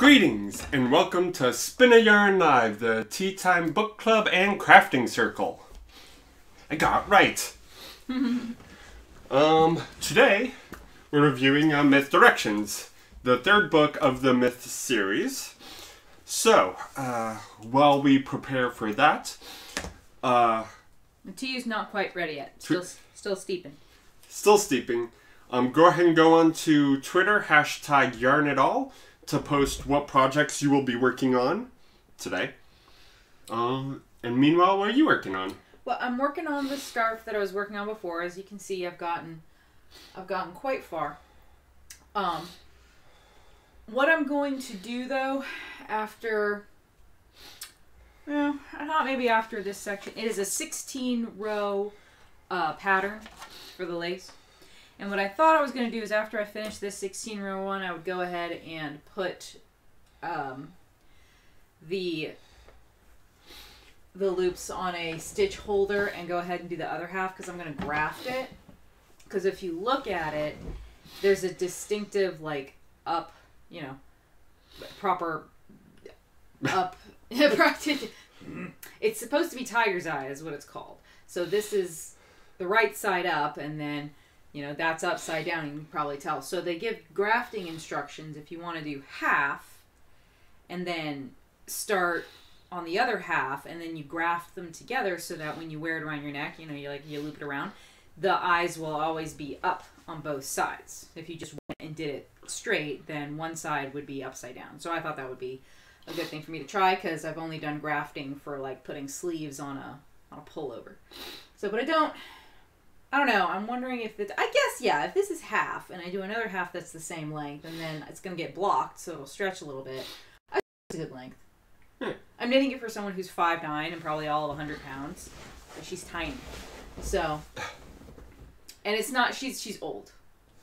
Greetings and welcome to Spin a Yarn Live, the Tea Time Book Club and Crafting Circle. I got it right. Today we're reviewing Myth Directions, the third book of the Myth series. So, while we prepare for that, the tea is not quite ready yet. Still steeping. Still steeping. Go ahead and go on to Twitter, #YarnItAll, to post what projects you will be working on today. And meanwhile, what are you working on? Well, I'm working on the scarf that I was working on before. As you can see, I've gotten quite far. What I'm going to do though, after, well, I thought maybe after this section, it is a 16-row pattern for the lace. And what I thought I was going to do is after I finish this 16-row one, I would go ahead and put the loops on a stitch holder and go ahead and do the other half because I'm going to graft it. Because if you look at it, there's a distinctive, like, up, you know, proper up. It's supposed to be tiger's eye is what it's called. So this is the right side up, and then, you know, that's upside down, you can probably tell. So they give grafting instructions if you want to do half, and then start on the other half, and then you graft them together so that when you wear it around your neck, you know, you loop it around, the eyes will always be up on both sides. If you just went and did it straight, then one side would be upside down. So I thought that would be a good thing for me to try, because I've only done grafting for, like, putting sleeves on a pullover. So, but I don't know. I'm wondering if it's, I guess, yeah, if this is half and I do another half that's the same length, and then it's going to get blocked, so it'll stretch a little bit. I think it's a good length. I'm knitting it for someone who's 5'9" and probably all of 100 pounds. But she's tiny. So, and it's not, she's old.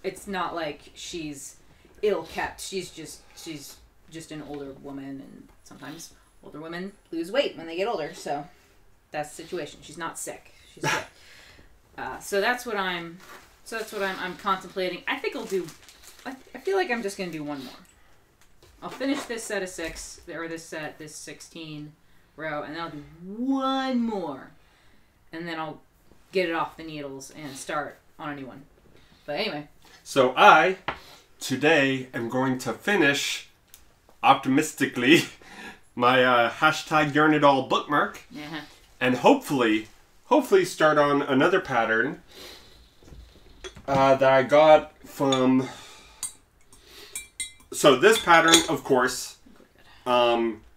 It's not like she's ill-kept. She's just an older woman, and sometimes older women lose weight when they get older, so that's the situation. She's not sick. She's good. So that's what I'm contemplating. I think I'll do, I feel like I'm just going to do one more. I'll finish this set of 6, or this 16 row, and then I'll do one more. And then I'll get it off the needles and start on a new one. But anyway. So I, today, am going to finish, optimistically, my #YarnItAll bookmark. Yeah. And hopefully start on another pattern that I got from... So this pattern, of course,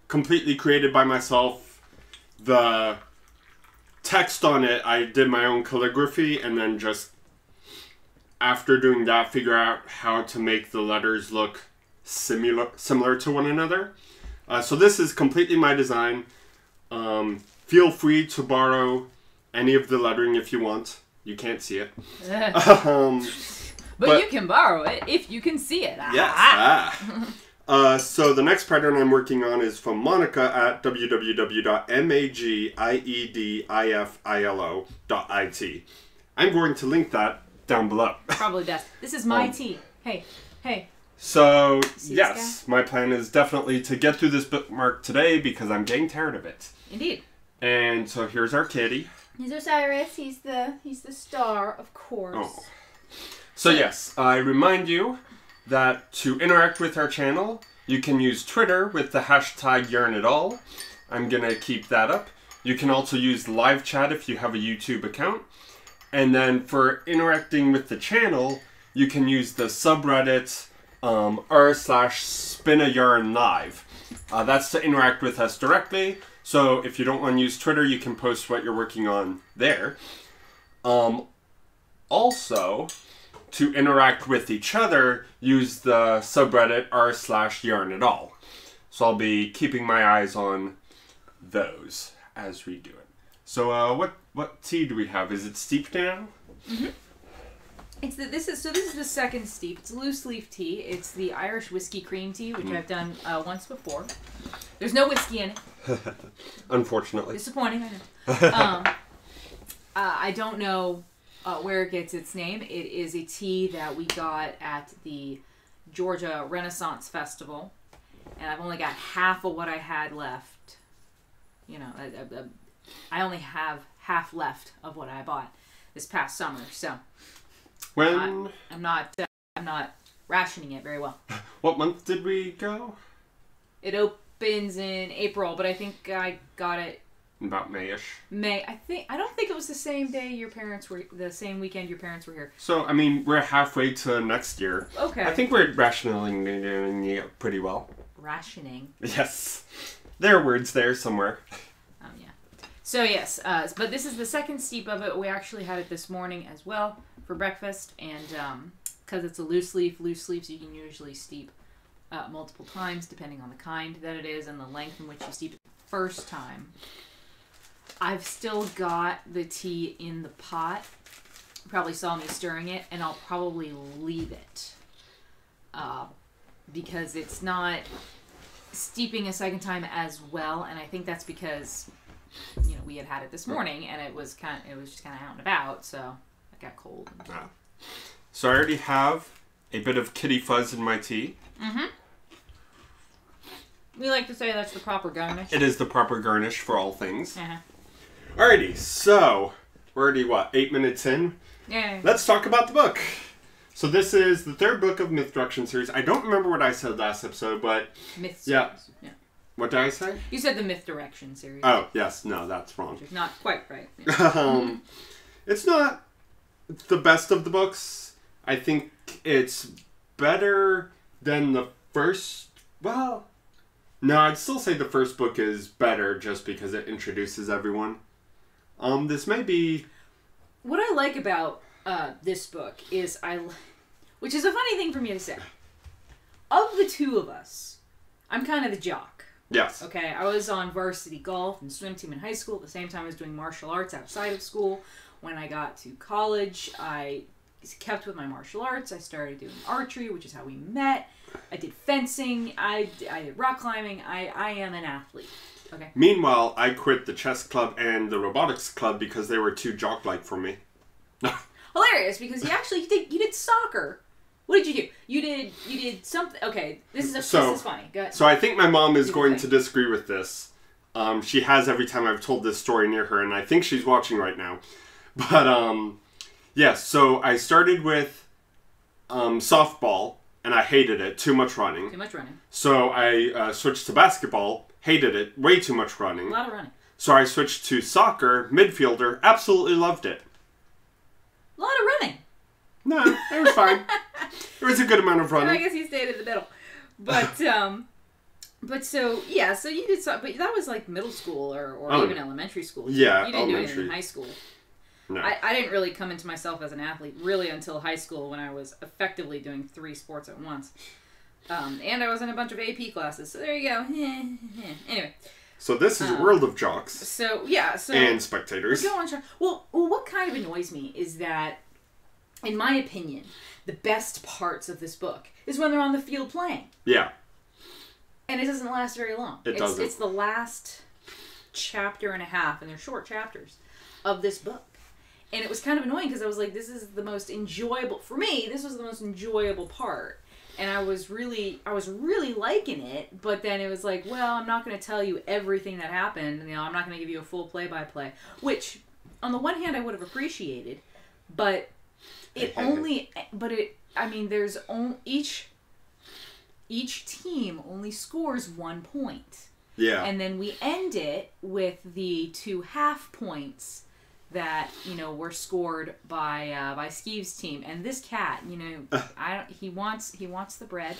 completely created by myself. The text on it, I did my own calligraphy, and then just, after doing that, figure out how to make the letters look similar to one another. So this is completely my design. Feel free to borrow any of the lettering if you want. You can't see it. But you can borrow it if you can see it. Yes. So the next pattern I'm working on is from Monica at www.magiedifilo.it. I'm going to link that down below. Probably best. This is my tea. Hey. So, yes, my plan is definitely to get through this bookmark today because I'm getting tired of it. Indeed. And so here's our kitty. He's Osiris. He's the star, of course. Oh. So yes, I remind you that to interact with our channel, you can use Twitter with the #YarnItAll. I'm going to keep that up. You can also use live chat if you have a YouTube account. And then for interacting with the channel, you can use the subreddit r/spinayarnlive. That's to interact with us directly. So if you don't want to use Twitter, you can post what you're working on there. Also, to interact with each other, use the subreddit r/yarnitall. So I'll be keeping my eyes on those as we do it. So what tea do we have? Is it steeped now? Mm-hmm. This is the second steep. It's loose leaf tea. It's the Irish whiskey cream tea, which I've done once before. There's no whiskey in it. Unfortunately. Disappointing, I know. I don't know where it gets its name. It is a tea that we got at the Georgia Renaissance Festival. and I've only got half of what I had left. You know, I only have half left of what I bought this past summer, so I'm not rationing it very well. What month did we go? It opens in April, but I think I got it about May-ish. May. I don't think it was the same weekend your parents were here. So, I mean, we're halfway to next year. Okay. I think we're rationing it pretty well. Rationing? Yes. There are words there somewhere. Yeah. So, yes. But this is the second steep of it. We actually had it this morning as well for breakfast. And because it's a loose leaf, so you can usually steep multiple times depending on the kind that it is and the length in which you steep it the first time. I've still got the tea in the pot. You probably saw me stirring it, and I'll probably leave it. Because it's not steeping a second time as well, and I think that's because, you know, we had it this morning, and it was just kind of out and about, so it got cold. So I already have a bit of kitty fuzz in my tea. Mm-hmm. We like to say that's the proper garnish. It is the proper garnish for all things. Uh-huh. Alrighty, so we're already, 8 minutes in? Yeah. Let's talk about the book. So this is the third book of Myth Direction series. I don't remember what I said last episode, but... Myth series. Yeah. What did I say? You said the Myth Direction series. Oh, yes. No, that's wrong. Which is not quite right. Yeah. It's not the best of the books. I think it's better than the first... Well... No, I'd still say the first book is better just because it introduces everyone. This may be... What I like about this book is which is a funny thing for me to say. Of the two of us, I'm kind of the jock. Yes. Okay, I was on varsity golf and swim team in high school. At the same time, I was doing martial arts outside of school. When I got to college, I kept with my martial arts. I started doing archery, which is how we met. I did fencing. I did rock climbing. I am an athlete. Okay. Meanwhile, I quit the chess club and the robotics club because they were too jock-like for me. Hilarious, because you did soccer. What did you do? You did something. Okay, this is funny. Go ahead. So I think my mom is going to disagree with this. She has every time I've told this story near her, and I think she's watching right now. But yes. So I started with softball, and I hated it. Too much running. Too much running. So I switched to basketball. Hated it. Way too much running. A lot of running. So I switched to soccer. Midfielder. Absolutely loved it. A lot of running. No, it was fine. It was a good amount of running. I guess you stayed in the middle. But so you did but that was like middle school or even elementary school. Yeah, you didn't do anything in high school. No. I didn't really come into myself as an athlete really until high school when I was effectively doing 3 sports at once. And I was in a bunch of AP classes, so there you go. Anyway. So this is a world of jocks. So and spectators. Go on, Sean. Well, what kind of annoys me is that, in my opinion, the best parts of this book is when they're on the field playing. Yeah. And it doesn't last very long. It doesn't. It's the last chapter and a half, and they're short chapters, of this book. And it was kind of annoying because I was like, this is the most enjoyable, for me, this was the most enjoyable part. And I was really liking it, but then it was like, well, I'm not going to tell you everything that happened. You know, I'm not going to give you a full play-by-play, which, on the one hand, I would have appreciated, but there's only each team only scores 1 point. Yeah. And then we end it with the 2 half points that, you know, were scored by Skeeve's team. And this cat, you know, he wants the bread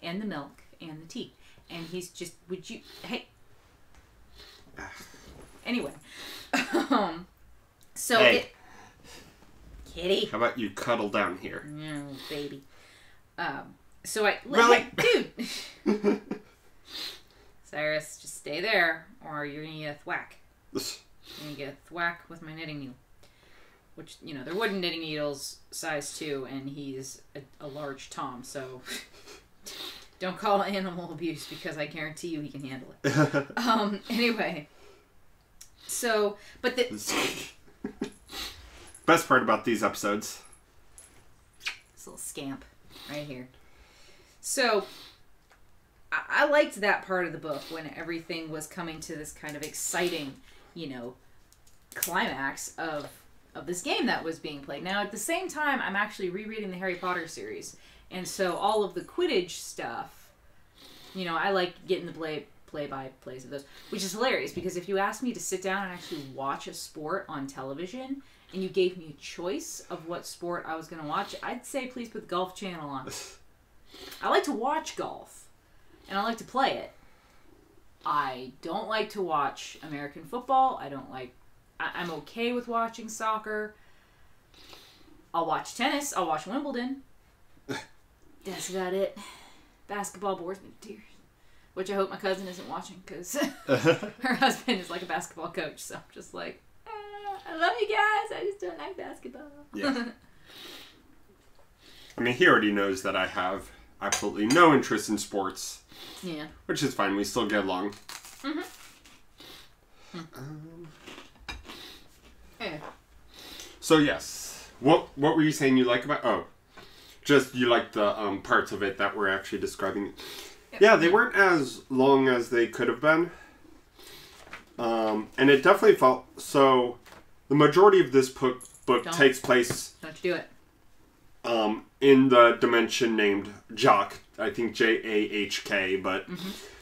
and the milk and the tea. And he's just, anyway. Kitty. How about you cuddle down here? No, baby. Really? Dude. Cyrus, just stay there or you're going to get a thwack. I'm going to get a thwack with my knitting needle. Which, you know, they're wooden knitting needles, size 2, and he's a large Tom, so don't call it animal abuse because I guarantee you he can handle it. Anyway. So, but the... Best part about these episodes. This little scamp right here. So, I liked that part of the book when everything was coming to this kind of exciting, climax of this game that was being played. Now, at the same time, I'm actually rereading the Harry Potter series. And so all of the Quidditch stuff, I like getting the play-by-plays of those, which is hilarious because if you asked me to sit down and actually watch a sport on television and you gave me a choice of what sport I was going to watch, I'd say please put the Golf Channel on. I like to watch golf, and I like to play it. I don't like to watch American football. I'm okay with watching soccer. I'll watch tennis. I'll watch Wimbledon. That's about it. Basketball bores me to tears. Which I hope my cousin isn't watching because her husband is like a basketball coach. So I'm just like, I love you guys. I just don't like basketball. Yeah. I mean, he already knows that I have absolutely no interest in sports. Yeah. Which is fine. We still get along. Yeah. So, yes. What were you saying you like about... Oh. Just you like the parts of it that we're actually describing. Yep. Yeah, they weren't as long as they could have been. And it definitely felt... So, the majority of this book takes place... Don't you do it. In the dimension named Jock. I think Jahk, but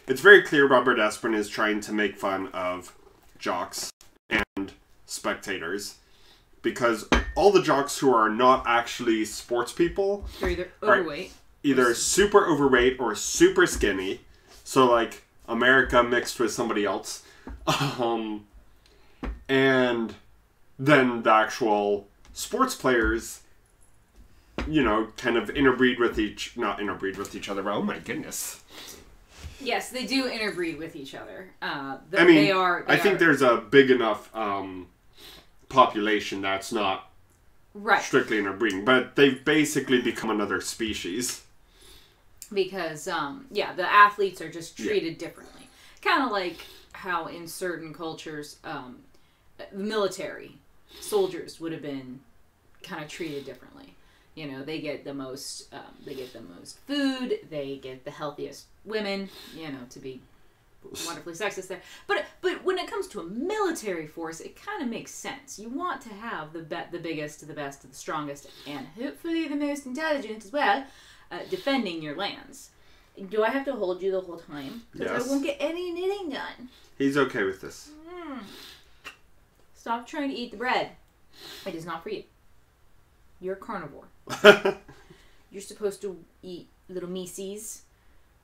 it's very clear Robert Asprin is trying to make fun of jocks and spectators. Because all the jocks who are not actually sports people... They're either overweight. Either super overweight or super skinny. So, like, America mixed with somebody else. And then the actual sports players, kind of interbreed with not interbreed with each other, but oh my goodness. Yes, they do interbreed with each other. I think there's a big enough population that's not strictly interbreeding, but they've basically become another species. Because, the athletes are just treated differently. Kind of like how in certain cultures, military soldiers would have been kind of treated differently. They get the most food, they get the healthiest women, to be wonderfully sexist there. But when it comes to a military force, it kind of makes sense. You want to have the biggest, the best, the strongest, and hopefully the most intelligent as well, defending your lands. Do I have to hold you the whole time? Because yes. I won't get any knitting done. He's okay with this. Stop trying to eat the bread. It is not for you. You're a carnivore. You're supposed to eat little mices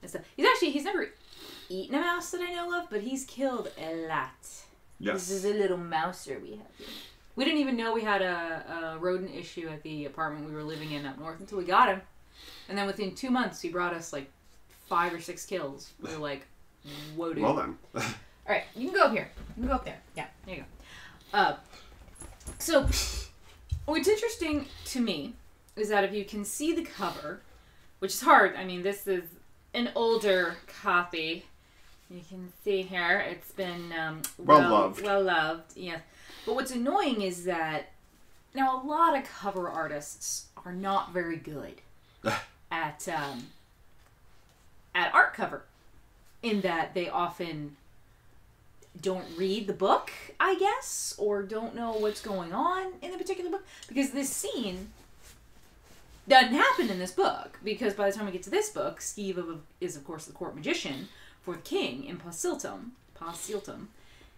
and stuff. He's never eaten a mouse that I know of, but he's killed a lot. Yes. This is a little mouser we have here. We didn't even know we had a rodent issue at the apartment we were living in up north until we got him. And then within 2 months, he brought us like 5 or 6 kills. We were like, whoa, dude. Well then. Alright, you can go up here. You can go up there. Yeah, there you go. So, what's interesting to me is that if you can see the cover, which is hard. I mean, this is an older copy. You can see here, it's been well-loved. Well-loved, yeah. But what's annoying is that, now a lot of cover artists are not very good at art cover, in that they often don't read the book, I guess, or don't know what's going on in the particular book, because this scene doesn't happen in this book, because by the time we get to this book, Steve is of course the court magician for the king in Pasiltum.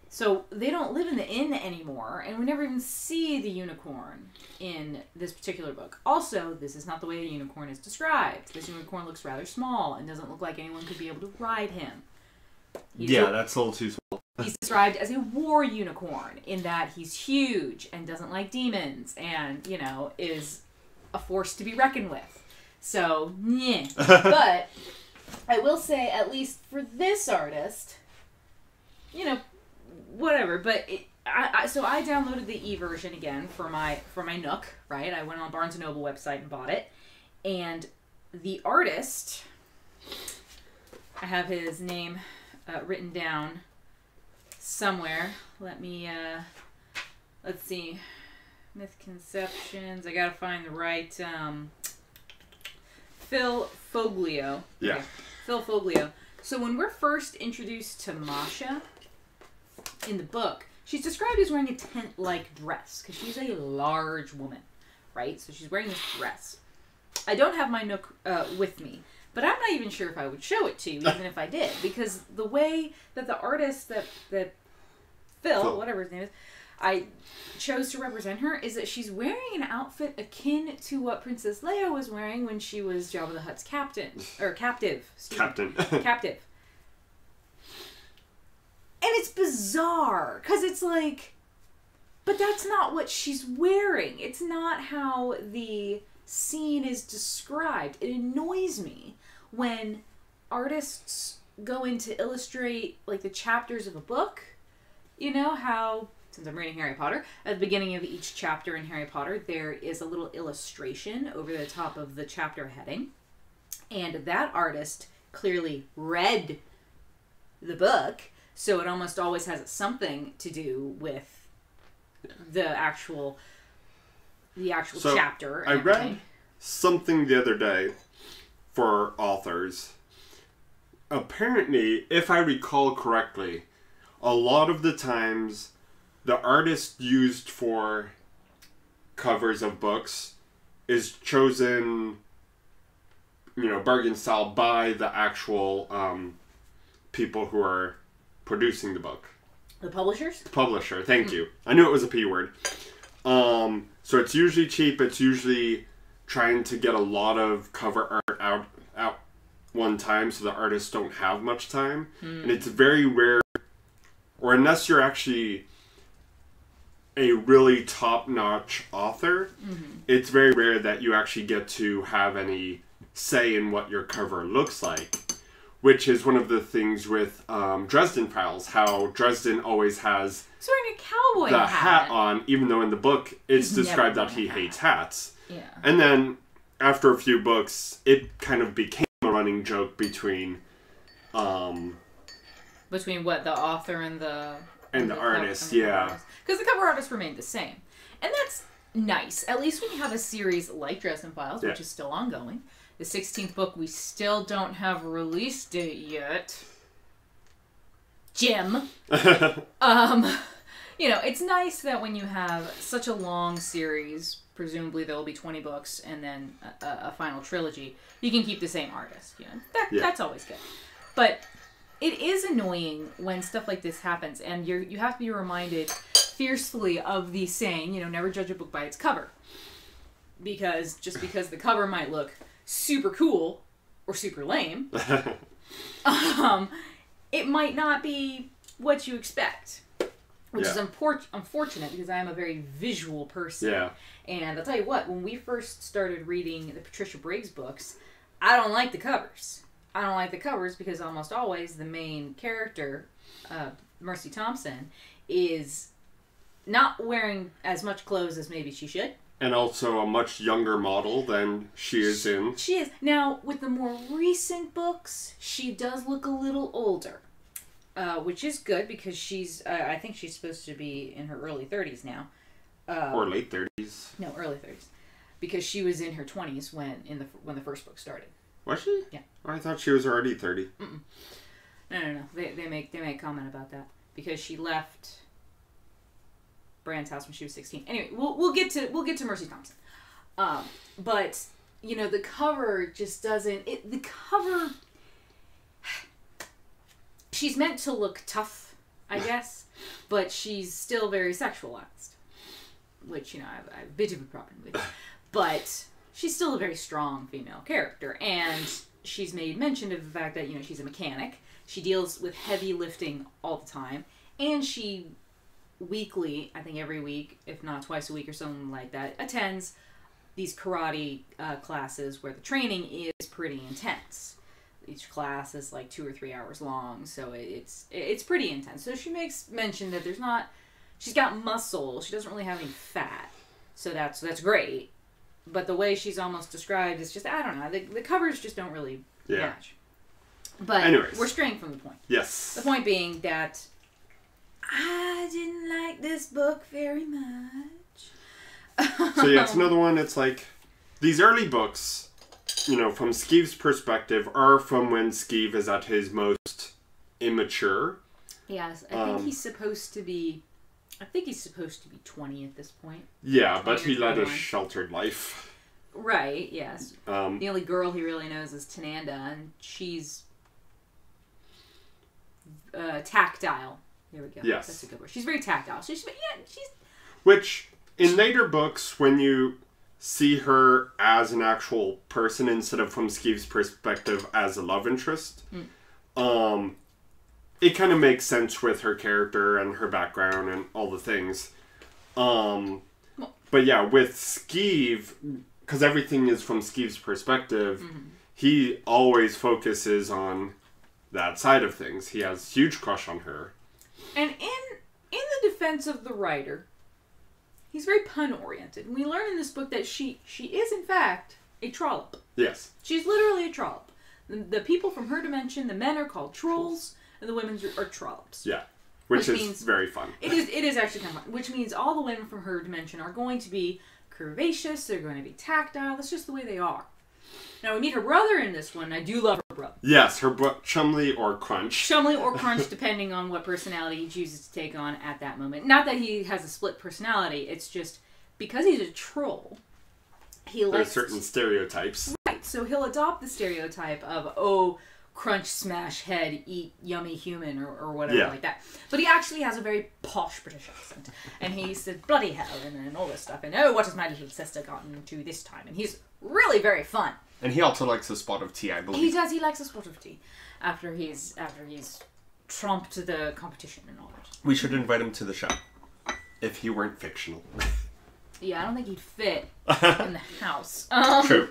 So they don't live in the inn anymore, and we never even see the unicorn in this particular book. Also, this is not the way a unicorn is described. This unicorn looks rather small and doesn't look like anyone could be able to ride him. That's a little too small. He's described as a war unicorn in that he's huge and doesn't like demons and, is a force to be reckoned with. So, yeah. But I will say, at least for this artist, whatever. But so I downloaded the e-version again for my Nook, right? I went on Barnes & Noble website and bought it. And the artist, I have his name written down somewhere. Let's see. Mythconceptions. I gotta find the right Phil Foglio. Yeah. Okay. Phil Foglio. So when we're first introduced to Masha in the book, she's described as wearing a tent-like dress because she's a large woman, right? So she's wearing this dress. I don't have my Nook with me, but I'm not even sure if I would show it to you, even if I did, because the way that the artist that Phil, whatever his name is, I chose to represent her is that she's wearing an outfit akin to what Princess Leia was wearing when she was Jabba the Hutt's captive. Captive. And it's bizarre, because it's like, but that's not what she's wearing. It's not how the scene is described. It annoys me when artists go in to illustrate, like, the chapters of a book. You know how, since I'm reading Harry Potter, at the beginning of each chapter in Harry Potter, there is a little illustration over the top of the chapter heading. And that artist clearly read the book, so it almost always has something to do with the actual chapter. And I read something the other day for authors. Apparently, if I recall correctly, a lot of the times the artist used for covers of books is chosen, bargain style by the actual people who are producing the book. The publishers? The publisher, thank you. I knew it was a P word. So it's usually cheap. It's usually trying to get a lot of cover art out one time so the artists don't have much time. And it's very rare, or unless you're actually a really top-notch author, it's very rare that you actually get to have any say in what your cover looks like. Which is one of the things with Dresden Files, how Dresden always has he's wearing a cowboy hat on, even though in the book it's described that he hates hats. Yeah. And then, after a few books, it kind of became a running joke between between what, the author and the artist, yeah. Because the cover artist remained the same. And that's nice. At least when you have a series like Dresden Files, which is still ongoing. The 16th book, we still don't have a release date yet. Jim. It's nice that when you have such a long series, presumably there will be 20 books and then a final trilogy, you can keep the same artist. That's always good. But it is annoying when stuff like this happens, and you have to be reminded fiercely of the saying, never judge a book by its cover. Because just because the cover might look super cool or super lame, it might not be what you expect, which is unfortunate because I am a very visual person. Yeah. And I'll tell you what, when we first started reading the Patricia Briggs books, I don't like the covers. I don't like the covers because almost always the main character, Mercy Thompson, is not wearing as much clothes as maybe she should. And also a much younger model than she is in. She is. Now, with the more recent books, she does look a little older. Which is good because she's, I think she's supposed to be in her early 30s now. Or late 30s. No, early 30s. Because she was in her 20s when the first book started. Was she? Yeah. I thought she was already 30. No. They make comment about that. Because she left Bran's house when she was 16. Anyway, we'll get to Mercy Thompson. But the cover just doesn't. The cover. She's meant to look tough, I guess, but she's still very sexualized, which I have a bit of a problem with. But she's still a very strong female character, and she's made mention of the fact that she's a mechanic. She deals with heavy lifting all the time, and she weekly, I think every week, if not twice a week or something like that, attends these karate classes where the training is pretty intense. Each class is like 2 or 3 hours long, so it's pretty intense. So she makes mention that she's got muscle, she doesn't really have any fat, so that's great. But the way she's almost described is just, I don't know, the covers just don't really match. But anyways, we're straying from the point. Yes. The point being that I didn't like this book very much. So yeah, it's another one. It's like these early books from Skeeve's perspective, are from when Skeeve is at his most immature. Yes, I think he's supposed to be 20 at this point. Yeah, but he led a sheltered life. Right, yes. The only girl he really knows is Tananda, and she's tactile. There we go. Yes. That's a good word. She's very tactile. She's... Which, in later books, when you see her as an actual person instead of from Skeeve's perspective as a love interest, it kind of makes sense with her character and her background and all the things. But yeah, with Skeeve, because everything is from Skeeve's perspective, he always focuses on that side of things. He has a huge crush on her. And in the defense of the writer, he's very pun-oriented. And we learn in this book that she is, in fact, a trollop. Yes. She's literally a trollop. The people from her dimension, the men are called trolls, and the women are trollops. Yeah. Which is very fun. It is actually kind of fun. Which means all the women from her dimension are going to be curvaceous, they're going to be tactile, that's just the way they are. Now, we meet her brother in this one. I do love her brother. Yes, her Chumley or Crunch. Chumley or Crunch, depending on what personality he chooses to take on at that moment. Not that he has a split personality, it's just because he's a troll, There's certain stereotypes. Right, so he'll adopt the stereotype of, Crunch, smash head, eat yummy human, or whatever like that. But he actually has a very posh British accent. And he said, bloody hell, and all this stuff. And, what has my little sister gotten into this time? And he's really very fun. And he also likes a spot of tea, I believe. He does, he likes a spot of tea. After he's trumped the competition and all that. We should invite him to the show. If he weren't fictional. Yeah, I don't think he'd fit in the house. True.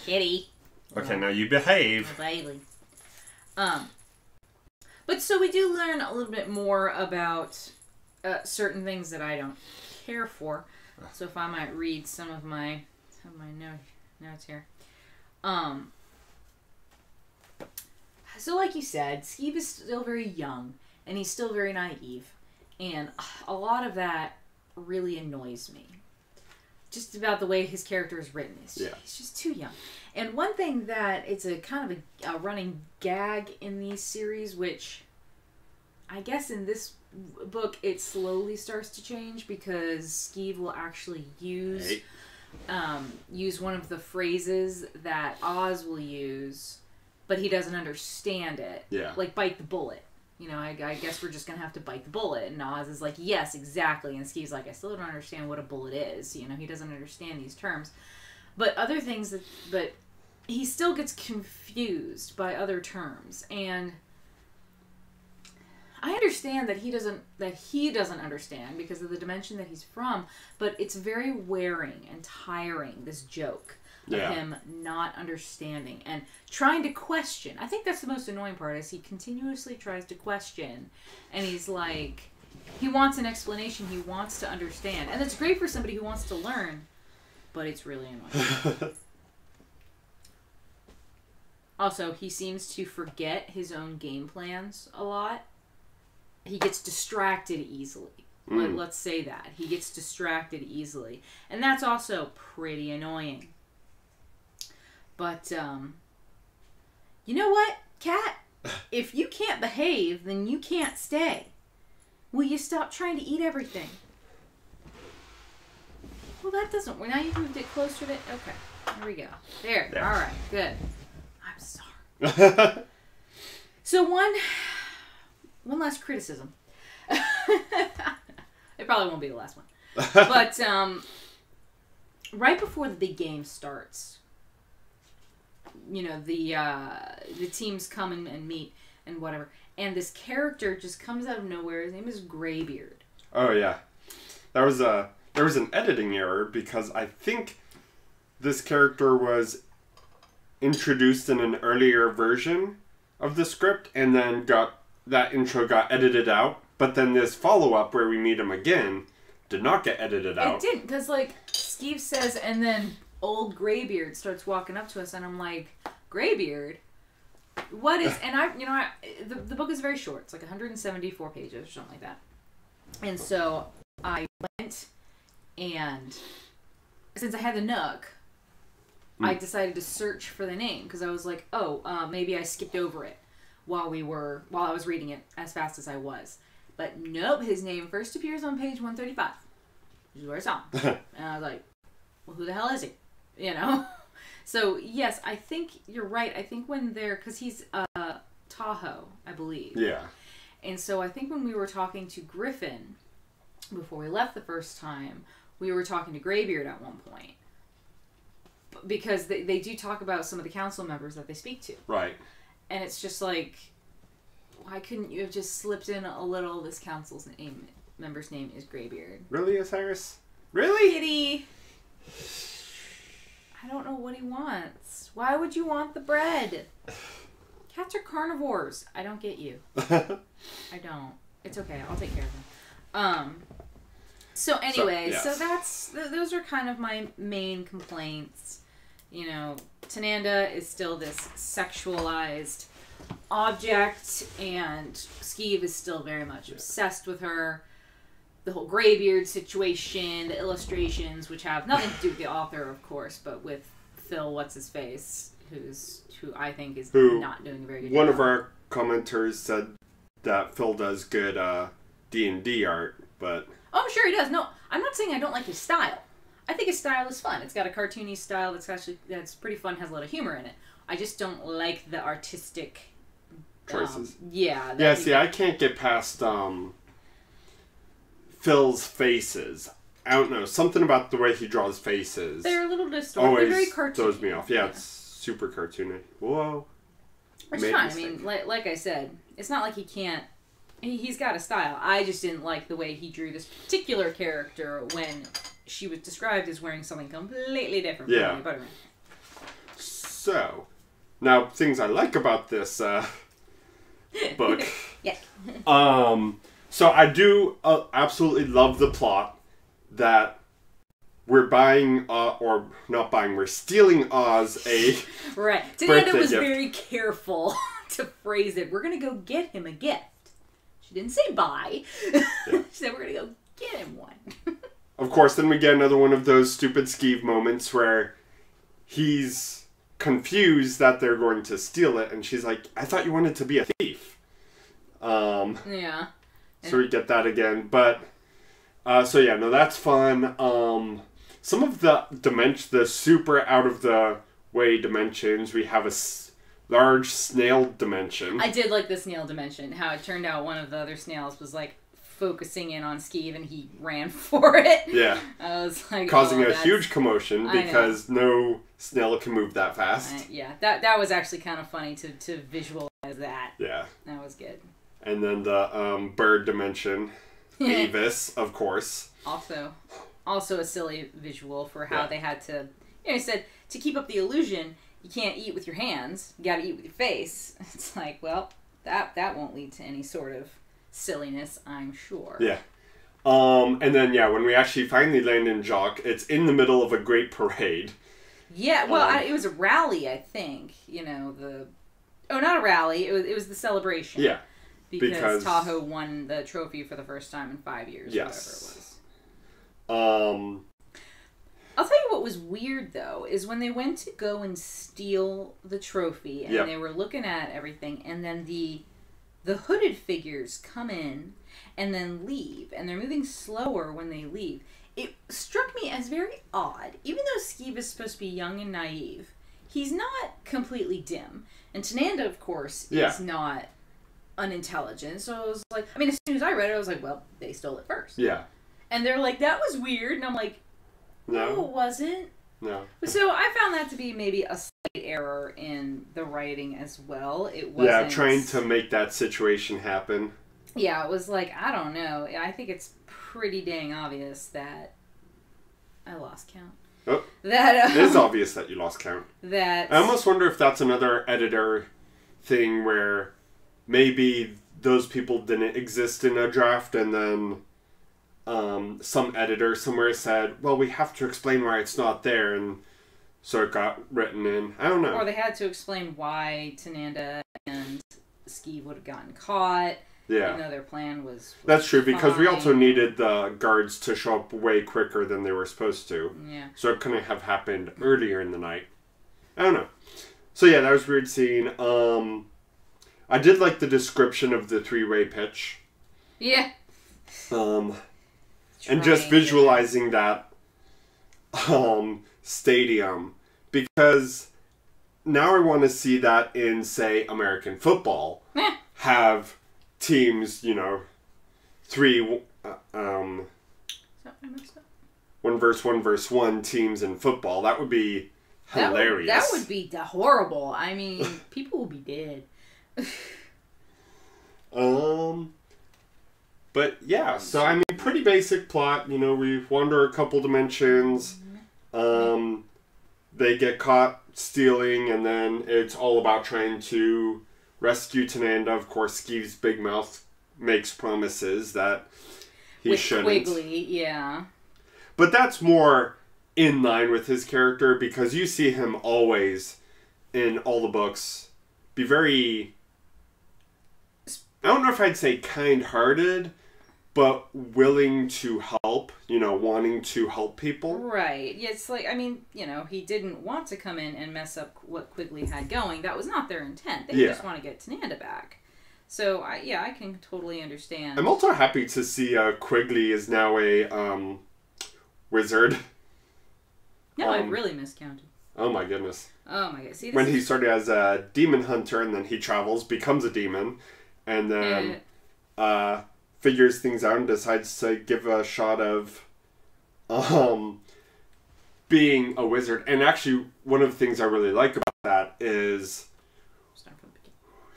Kitty. Okay, now you behave. Bailey. But so we do learn a little bit more about certain things that I don't care for. So if I might read some of my notes here. So like you said, Skeeve is still very young, and he's still very naive. And a lot of that really annoys me. Just about the way his character is written. He's just too young. And one thing that it's a kind of a running gag in these series, which I guess in this book it slowly starts to change, because Skeeve will actually use one of the phrases that Oz will use, but he doesn't understand it. Yeah. Like bite the bullet. I guess we're just going to have to bite the bullet. And Oz is like, yes, exactly. And Skeeve's like, I still don't understand what a bullet is. He doesn't understand these terms. But other things but he still gets confused by other terms. And I understand that he doesn't understand because of the dimension that he's from, but it's very wearing and tiring, this joke. Of him not understanding and trying to question. I think that's the most annoying part, is he continuously tries to question, and he's like, he wants an explanation, he wants to understand. And it's great for somebody who wants to learn, but it's really annoying. Also, he seems to forget his own game plans a lot. He gets distracted easily. Let's say that. He gets distracted easily. And that's also pretty annoying. But, you know what, Cat? If you can't behave, then you can't stay. Will you stop trying to eat everything? Well, that doesn't work. Now you've moved it closer to... Okay, there we go. There. All right, good. I'm sorry. So one last criticism. It probably won't be the last one. But, right before the big game starts... the teams come and meet and whatever. And this character just comes out of nowhere. His name is Greybeard. Oh, yeah. There was an editing error, because I think this character was introduced in an earlier version of the script, and then that intro got edited out. But then this follow-up where we meet him again did not get edited out. It didn't, because, Skeeve says, and then... old Greybeard starts walking up to us, and I'm like, Greybeard? What is... And the book is very short. It's like 174 pages or something like that. And so I went, and since I had the Nook, I decided to search for the name because I was like, oh, maybe I skipped over it while I was reading it as fast as I was. But nope, his name first appears on page 135, which is where I saw him. And I was like, well, who the hell is he? You know? So, yes, I think you're right. I think when because he's Tahoe, I believe. Yeah. And so I think when we were talking to Griffin, before we left the first time, we were talking to Greybeard at one point. Because they do talk about some of the council members that they speak to. Right. And it's just like, why couldn't you have just slipped in a little, this council's member's name is Greybeard? Really, Osiris? Really? Kitty. I don't know what he wants. Why would you want the bread? Cats are carnivores. I don't get you. I don't. It's okay. I'll take care of them. So anyway, so those are kind of my main complaints. You know, Tananda is still this sexualized object, and Skeeve is still very much obsessed with her. The whole Greybeard situation, the illustrations, which have nothing to do with the author, of course, but with Phil, what's-his-face, who I think is not doing a very good job. One of our commenters said that Phil does good D&D art, but... Oh, I'm sure he does. No, I'm not saying I don't like his style. I think his style is fun. It's got a cartoony style that's pretty fun, has a lot of humor in it. I just don't like the artistic... choices. Yeah, see, I can't get past... Phil's faces. I don't know. Something about the way he draws faces. They're a little distorted. They're very cartoony. Throws me off. Yeah, it's super cartoony. Whoa. Which is fine. I mean, like I said, it's not like he can't... He's got a style. I just didn't like the way he drew this particular character when she was described as wearing something completely different from Butterman. So, now, things I like about this book. Yeah. So I do absolutely love the plot that we're buying, or not buying, we're stealing Oz a right. Tananda was very careful to phrase it. We're going to go get him a gift. She didn't say buy. Yeah. She said we're going to go get him one. Of course, then we get another one of those stupid Skeeve moments where he's confused that they're going to steal it, and she's like, I thought you wanted to be a thief. Yeah. So we get that again, but that's fun. Some of the super out of the way dimensions, we have a large snail dimension. I did like the snail dimension. How it turned out one of the other snails was like focusing in on Skeeve, and he ran for it. Yeah, I was like causing a huge commotion because no snail can move that fast. That was actually kind of funny to visualize that. Yeah, that was good. And then the bird dimension, Avis, of course. Also a silly visual for how they had to... You know, he said, to keep up the illusion, you can't eat with your hands. You gotta eat with your face. It's like, well, that won't lead to any sort of silliness, I'm sure. Yeah. And then, when we actually finally land in Jock, it's in the middle of a great parade. Yeah, well, it was a rally, I think. You know, not a rally. It was the celebration. Yeah. Because Tahoe won the trophy for the first time in 5 years, or whatever it was. I'll tell you what was weird, though, is when they went to go and steal the trophy, and they were looking at everything, and then the hooded figures come in and then leave, and they're moving slower when they leave. It struck me as very odd. Even though Skeeve is supposed to be young and naive, he's not completely dim. And Tananda, of course, is not... unintelligent. So I was like, I mean, as soon as I read it, I was like, well, they stole it first. Yeah. And they're like, that was weird. And I'm like, no, it wasn't. No. So I found that to be maybe a slight error in the writing as well. It wasn't... Yeah, trying to make that situation happen. Yeah, it was like, I don't know. I think it's pretty dang obvious that... I lost count. Oh. It is obvious that you lost count. I almost wonder if that's another editor thing where... Maybe those people didn't exist in a draft, and then some editor somewhere said, well, we have to explain why it's not there, and so it got written in. I don't know. Or they had to explain why Tananda and Skeeve would have gotten caught. Yeah. Even though their plan was That's true, because we also needed the guards to show up way quicker than they were supposed to. Yeah. So it couldn't have happened earlier in the night. I don't know. So yeah, that was a weird scene. I did like the description of the three-way pitch. Yeah. And just visualizing that stadium, because now I want to see that in, say, American football. Have teams, you know, one versus one teams in football. That would be hilarious. That would be horrible. I mean, people will be dead. But yeah, so I mean, pretty basic plot. You know, we wander a couple dimensions. They get caught stealing, and then it's all about trying to rescue Tananda. Of course, Skeev's big mouth makes promises that he shouldn't. With Quigley, yeah. But that's more in line with his character, because you see him always in all the books be very, I don't know if I'd say kind-hearted, but willing to help, you know, wanting to help people. Right. Yeah, it's like, I mean, you know, he didn't want to come in and mess up what Quigley had going. That was not their intent. They just want to get Tananda back. So, I can totally understand. I'm also happy to see Quigley is now a wizard. No, I really miscounted. Oh my goodness. Oh my god. See, when he started as a demon hunter, and then he travels, becomes a demon, and then figures things out and decides to give a shot of being a wizard. And actually, one of the things I really like about that is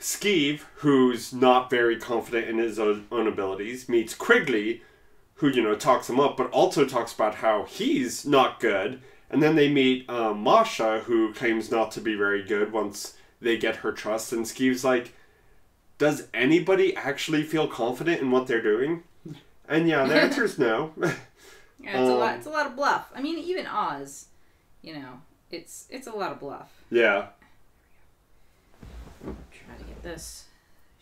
Skeev, who's not very confident in his own abilities, meets Quigley, who, you know, talks him up, but also talks about how he's not good. And then they meet Masha, who claims not to be very good once they get her trust. And Skeev's like, does anybody actually feel confident in what they're doing? And yeah, the answer is no. Yeah, it's a lot of bluff. I mean, even Oz, you know, it's a lot of bluff. Yeah. Try to get this.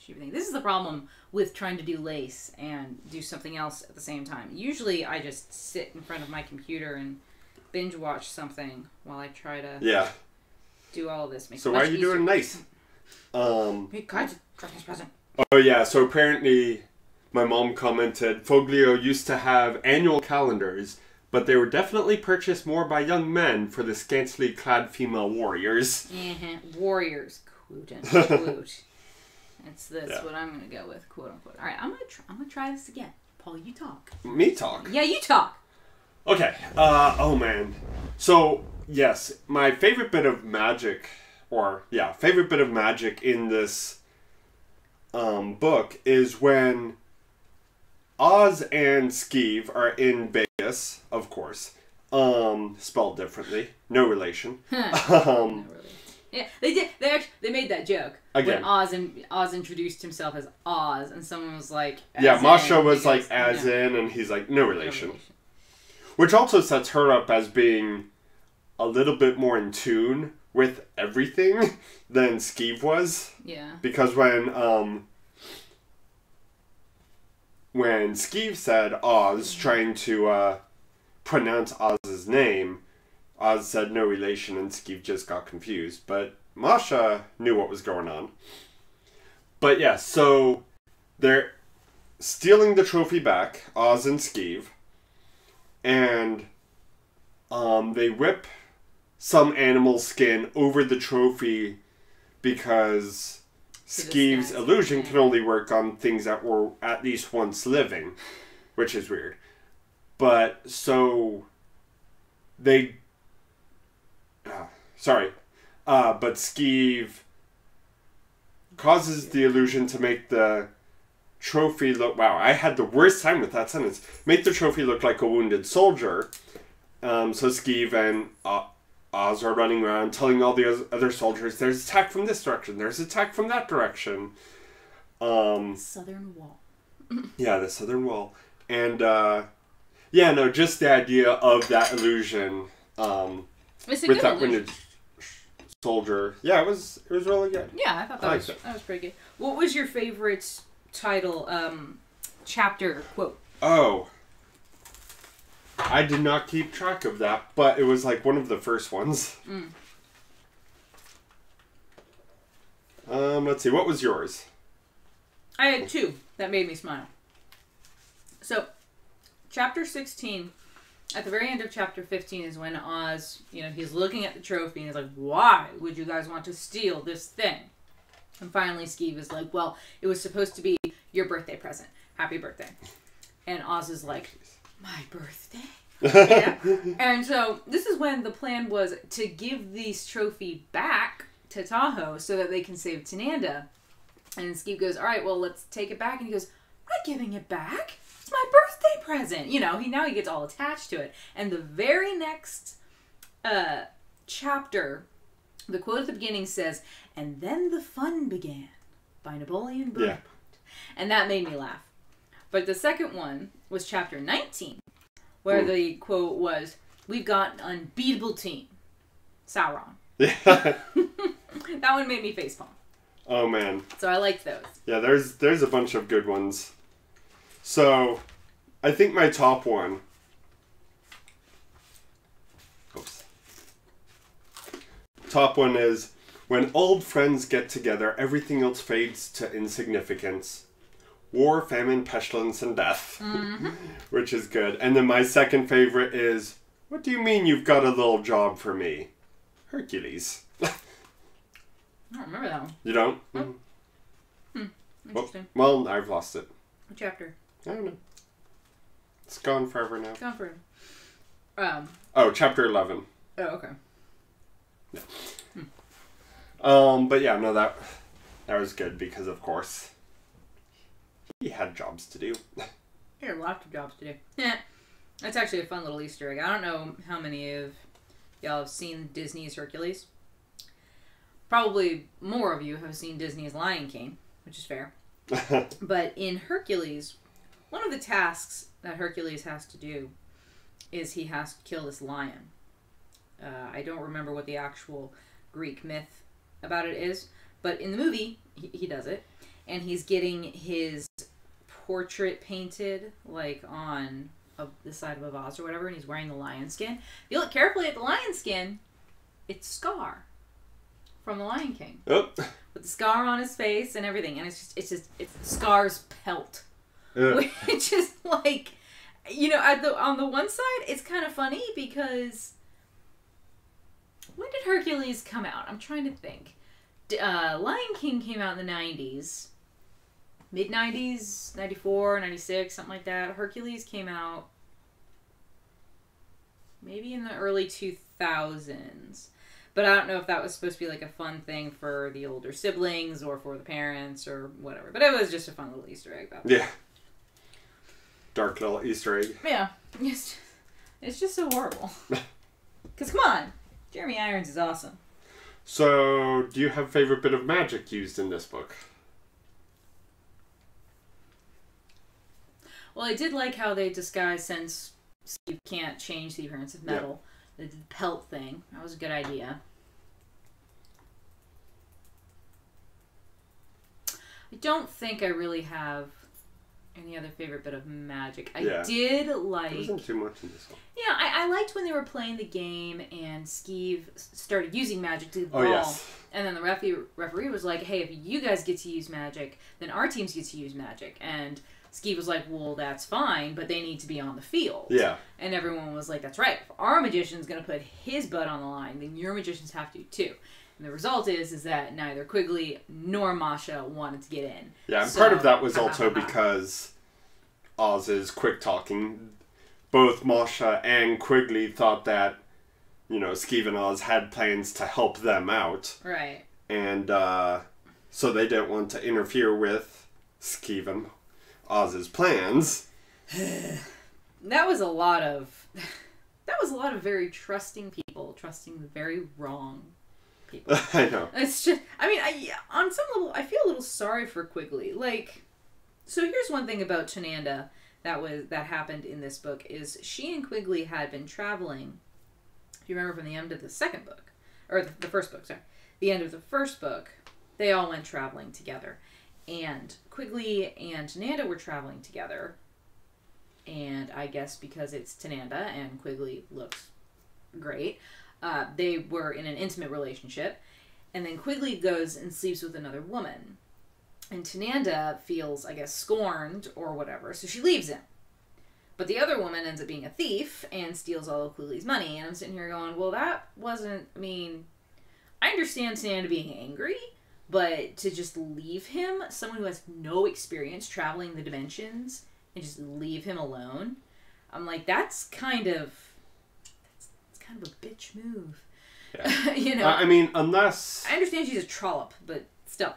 This is the problem with trying to do lace and do something else at the same time. Usually I just sit in front of my computer and binge watch something while I try to do all of this. So why are you doing lace? Hey, guys, Christmas present. Oh yeah, so apparently my mom commented, Foglio used to have annual calendars, but they were definitely purchased more by young men for the scantily clad female warriors. Warriors, quote unquote. It's this, what I'm going to go with, quote unquote. Alright, I'm gonna try this again. Paul, you talk. Me talk? Yeah, you talk. Okay, oh man. So, yes, my favorite bit of magic, in this book is when Oz and Skeev are in Vegas, of course. Spelled differently. No relation. No relation. Yeah, they did. They made that joke again. When Oz introduced himself as Oz, and someone was like, Masha was like, as in, and he's like, no relation. Which also sets her up as being a little bit more in tune with everything than Skeev was. Yeah. Because when Skeev said Oz, trying to pronounce Oz's name, Oz said no relation, and Skeev just got confused. But Masha knew what was going on. But yeah, so they're stealing the trophy back, Oz and Skeev, and they whip some animal skin over the trophy because Skeev's illusion can only work on things that were at least once living, which is weird. But so they... but Skeev causes the illusion to make the trophy look... Wow, I had the worst time with that sentence. Make the trophy look like a wounded soldier. So Skeev and Oz are running around telling all the other soldiers, there's attack from this direction, there's attack from that direction. Southern Wall. Yeah, the Southern Wall. And, just the idea of that illusion with that wounded soldier. Yeah, it was really good. Yeah, I thought that was pretty good. What was your favorite title, chapter quote? Oh. I did not keep track of that, but it was like one of the first ones. Let's see. What was yours? I had two that made me smile. So, chapter 16, at the very end of chapter 15 is when Oz, he's looking at the trophy and he's like, why would you guys want to steal this thing? And finally Skeeve is like, well, it was supposed to be your birthday present. Happy birthday. And Oz is like, my birthday? Yeah. And so this is when the plan was to give this trophy back to Tahoe so that they can save Tananda. And Skeeve goes, all right, well, let's take it back. And he goes, I'm not giving it back. It's my birthday present. He gets all attached to it. And the very next chapter, the quote at the beginning says, and then the fun began by Napoleon Bonaparte. Yeah. And that made me laugh. But the second one was chapter 19, where the quote was, we've got an unbeatable team. Sauron. Yeah. That one made me facepalm. Oh, man. So I liked those. Yeah, there's a bunch of good ones. So, I think my top one... Oops. Top one is, when old friends get together, everything else fades to insignificance. War, famine, pestilence, and death. Mm-hmm. Which is good. And then my second favorite is, what do you mean you've got a little job for me? Hercules. I don't remember that one. You don't? Nope. Interesting. Well, I've lost it. What chapter? I don't know. It's gone forever now. It's gone forever. Oh, chapter 11. Oh, okay. Yeah. But yeah, no, that was good because, of course, he had jobs to do. He had lots of jobs to do. Yeah. That's actually a fun little Easter egg. I don't know how many of y'all have seen Disney's Hercules. Probably more of you have seen Disney's Lion King, which is fair. But in Hercules, one of the tasks that Hercules has to do is he has to kill this lion. I don't remember what the actual Greek myth about it is, but in the movie, he does it. And he's getting his portrait painted, like, on the side of a vase or whatever, and he's wearing the lion skin. If you look carefully at the lion skin, it's Scar from The Lion King. Oh. With the scar on his face and everything. And it's Scar's pelt. Yeah. Which is like, on the one side, it's kind of funny because when did Hercules come out? I'm trying to think. Lion King came out in the 90s. Mid-90s, 94, 96, something like that. Hercules came out maybe in the early 2000s. But I don't know if that was supposed to be like a fun thing for the older siblings or for the parents or whatever. But it was just a fun little Easter egg. Yeah. Dark little Easter egg. Yeah. It's just so horrible. Because, come on. Jeremy Irons is awesome. So, do you have a favorite bit of magic used in this book? Well, I did like how they disguised, since Steve can't change the appearance of metal. Yeah. The pelt thing. That was a good idea. I don't think I really have any other favorite bit of magic. I did like... There wasn't too much in this one. Yeah, I liked when they were playing the game and Skeeve started using magic to the ball. Yes. And then the referee was like, hey, if you guys get to use magic, then our teams get to use magic. And Skeeve was like, well, that's fine, but they need to be on the field. Yeah. And everyone was like, that's right. If our magician's going to put his butt on the line, then your magicians have to too. And the result is that neither Quigley nor Masha wanted to get in. Yeah, and part of that was also because Oz is quick-talking. Both Masha and Quigley thought that, Skeeve and Oz had plans to help them out. Right. And so they didn't want to interfere with Skeeve and Oz's plans. That was a lot of very trusting people trusting the very wrong people. I know. It's just, on some level, I feel a little sorry for Quigley. Like, so here's one thing about Tananda that happened in this book is she and Quigley had been traveling. If you remember from the end of the second book, or the first book, sorry, the end of the first book, they all went traveling together. And Quigley and Tananda were traveling together. And I guess because it's Tananda and Quigley looks great, they were in an intimate relationship. And then Quigley goes and sleeps with another woman. And Tananda feels, I guess, scorned or whatever, so she leaves him. But the other woman ends up being a thief and steals all of Quigley's money. And I'm sitting here going, well, that wasn't, I mean, I understand Tananda being angry, but to just leave him, someone who has no experience traveling the dimensions, and just leave him alone, I'm like, that's kind of a bitch move. Yeah. You know? I mean, unless... I understand she's a trollop, but still.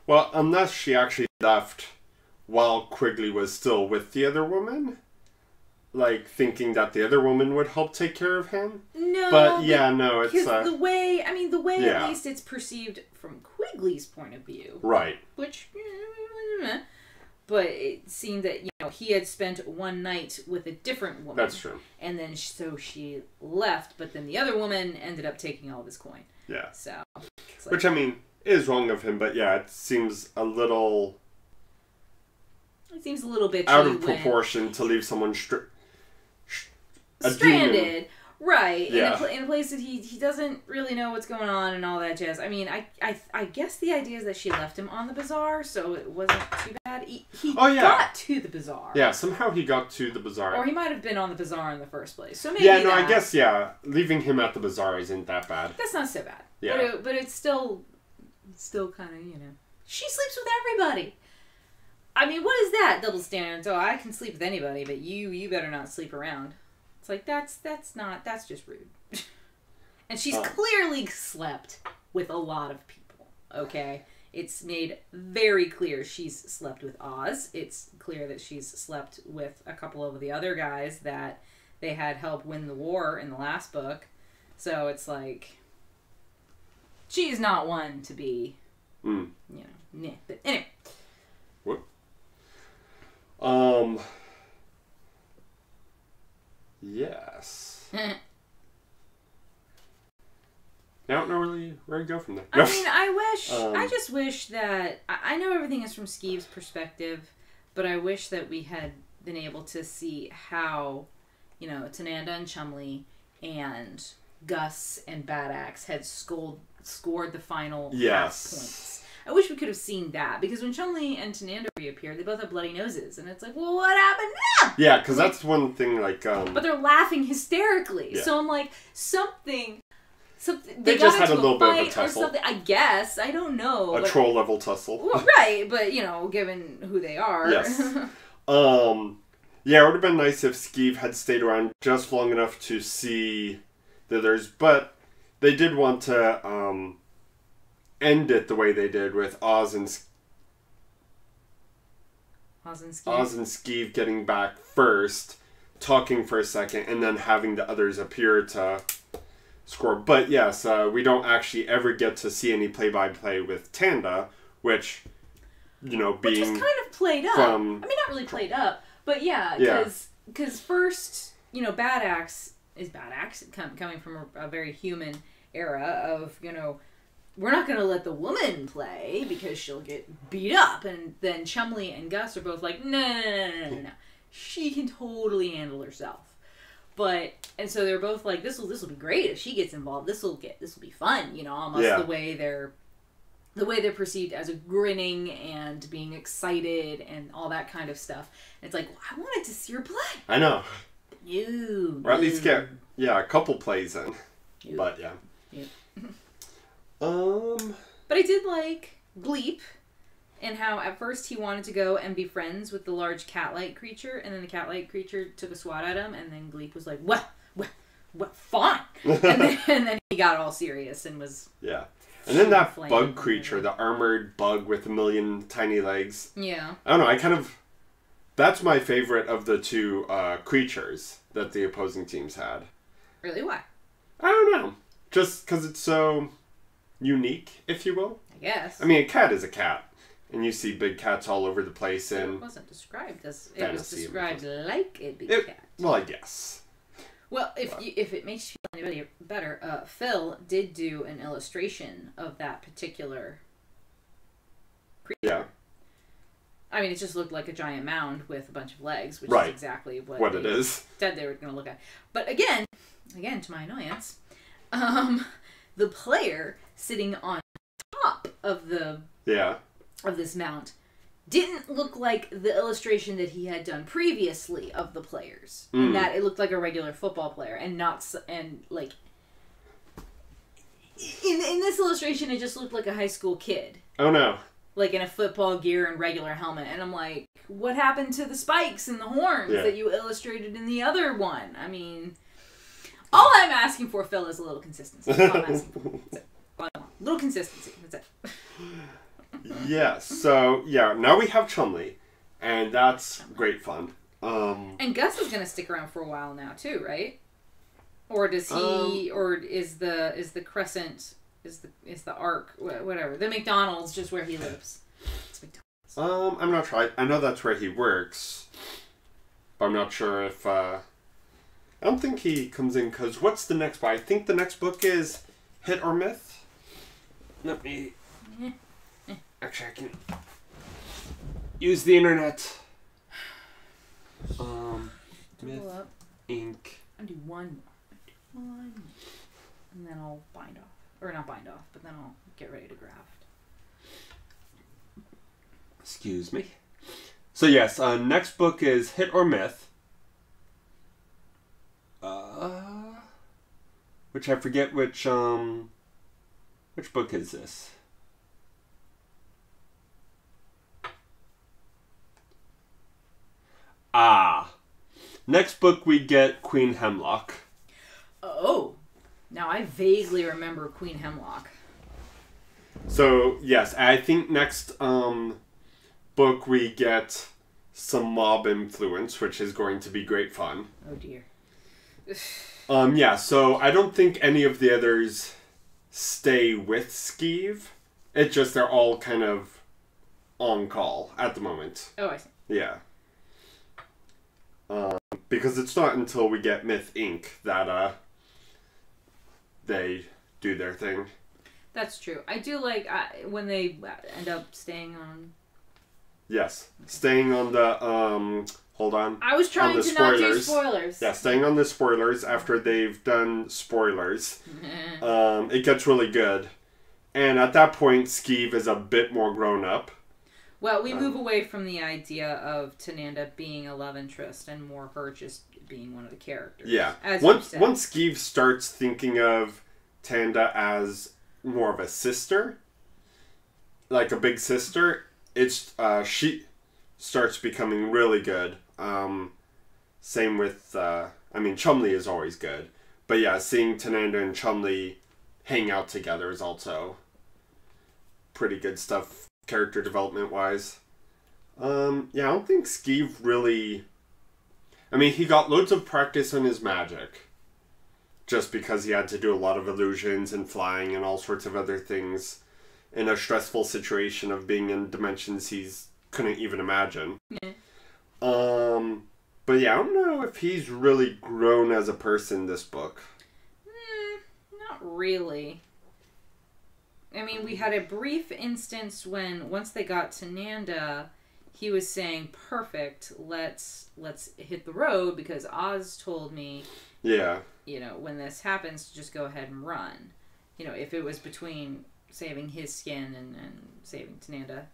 Well, unless she actually left while Quigley was still with the other woman, like, thinking that the other woman would help take care of him. No. But, yeah, no, it's... the way yeah. at least it's perceived from Quigley's point of view. Right. Which... But it seemed that, you know, he had spent one night with a different woman. That's true. And then so she left, but then the other woman ended up taking all of his coin. Yeah. So. Like, which, I mean, is wrong of him, but yeah, it seems a little... It seems a little bitchy. Out of proportion to leave someone stranded. Demon. Right. Yeah. In a place that he doesn't really know what's going on and all that jazz. I mean, I guess the idea is that she left him on the bazaar, so it wasn't too bad. He got to the bazaar. Yeah, somehow he got to the bazaar. Or he might have been on the bazaar in the first place. So maybe yeah, no, I guess, yeah, leaving him at the bazaar isn't that bad. That's not so bad. Yeah. But it's still kind of, you know. She sleeps with everybody. I mean, what is that double standard? So I can sleep with anybody, but you better not sleep around. It's like, that's just rude. And she's clearly slept with a lot of people, okay? It's made very clear she's slept with Oz. It's clear that she's slept with a couple of the other guys that they had help win the war in the last book. So it's like, she's not one to be, you know, but anyway. What? Yes. I don't know really where to go from there. I mean, I just wish that, I know everything is from Skeeve's perspective, but I wish that we had been able to see how, you know, Tananda and Chumley and Gus and Bad Axe had scored the final half points. I wish we could have seen that, because when Chumley and Tananda reappeared, they both have bloody noses, and it's like, well, what happened now? Yeah, because that's one thing, like, But they're laughing hysterically, yeah. so I'm like, something... They just had a little bit of a tussle. I guess. I don't know. A troll level tussle. Well, right, but, you know, given who they are. Yes. Yeah, it would have been nice if Skeeve had stayed around just long enough to see the others, but they did want to end it the way they did with Oz and Skeeve getting back first, talking for a second, and then having the others appear to score. But yes, we don't actually ever get to see any play-by-play with Tanda, which, you know, being... Which was kind of played up. I mean, not really played up, but yeah, because first, you know, Bad Axe is Bad Axe, coming from a very human era of, you know, we're not going to let the woman play because she'll get beat up. And then Chumley and Gus are both like, no. She can totally handle herself. And so they're both like, this will be great if she gets involved. This will be fun, you know, almost the way they're perceived as a grinning and being excited and all that kind of stuff. And it's like, well, I wanted to see her play. I know. No. Or at least get a couple plays in. But yeah. But I did like Gleep, and how at first he wanted to go and be friends with the large cat-like creature, and then the cat-like creature took a swat at him, and then Gleep was like, well, fine. and then he got all serious and was... Yeah. And then that bug creature, the armored bug with a million tiny legs. Yeah. I don't know, that's my favorite of the two creatures that the opposing teams had. Really? Why? I don't know. Just because it's so... unique, if you will. I guess. I mean, a cat is a cat. And you see big cats all over the place. And it wasn't described as... It was described like a big cat. Well, I guess. Well, if it makes you feel any better, Phil did do an illustration of that particular creature. Yeah. I mean, it just looked like a giant mound with a bunch of legs, which is exactly what it is. Said they were going to look at. But again, to my annoyance, the player sitting on of the Yeah. of this mount didn't look like the illustration that he had done previously of the players. And that it looked like a regular football player and not and like in this illustration it just looked like a high school kid. Oh no. Like in a football gear and regular helmet. And I'm like, what happened to the spikes and the horns that you illustrated in the other one? I mean, all I'm asking for, Phil, is a little consistency. That's all I'm asking for. That's it. All I want. Little consistency. That's it. Yeah, so, yeah, now we have Chumley, and that's great fun. And Gus is going to stick around for a while now, too, right? Or does he, or is the crescent, is the arc, whatever, the McDonald's just where he lives? It's McDonald's. I'm not sure. I know that's where he works, but I'm not sure if, I don't think he comes in, because what's the next book? I think the next book is Hit or Myth? Let me... Actually, I can use the internet. Myth, ink. I'll do one more. And then I'll bind off. Or not bind off, but then I'll get ready to graft. Excuse me. So yes, next book is Hit or Myth. Which I forget which book is this? Next book we get Queen Hemlock. Oh. Now I vaguely remember Queen Hemlock. So, yes, I think next book we get some mob influence, which is going to be great fun. Oh dear. Yeah, so I don't think any of the others stay with Skeeve. It's just they're all kind of on call at the moment. Oh, I see. Yeah. Because it's not until we get Myth Inc. that they do their thing. That's true. I do like when they end up staying on... Yes. Staying on the... hold on. I was trying to not do spoilers. Yeah, staying on the spoilers after they've done spoilers. It gets really good. And at that point, Skeeve is a bit more grown up. Well, we move away from the idea of Tananda being a love interest and more her just being one of the characters. Yeah. Once Skeeve starts thinking of Tanda as more of a sister, like a big sister, it's she starts becoming really good. Same with, Chumley is always good. But yeah, seeing Tananda and Chumley hang out together is also pretty good stuff. Character development wise. I don't think Skeeve really... he got loads of practice on his magic. Just because he had to do a lot of illusions and flying and all sorts of other things in a stressful situation of being in dimensions he couldn't even imagine. Yeah. But yeah, I don't know if he's really grown as a person this book. Not really. We had a brief instance when, once they got to Nanda, he was saying, perfect, let's hit the road, because Oz told me, when this happens, to just go ahead and run. If it was between saving his skin and saving Tananda,